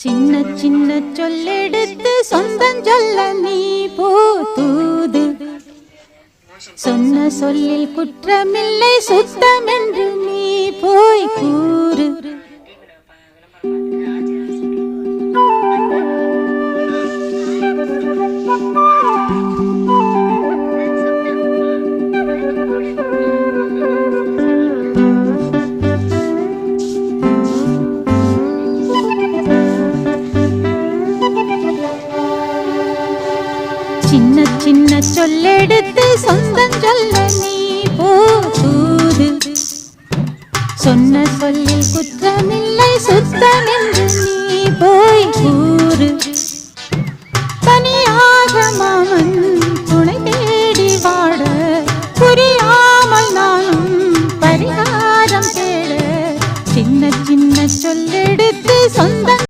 சின்ன சின்ன சொல்லெடுத்து சொந்தம் சொல்ல நீ போதூது. சொன்ன சொல்லில் குற்றமில்லை சுத்தமென்று நீ போய் கூறு. சின்ன சின்ன சொல்லெடுத்து சொந்தம் சொல்ல நீ போதூது. சொன்ன சொல்லில் குற்றமில்லை சுத்தமென்று நீ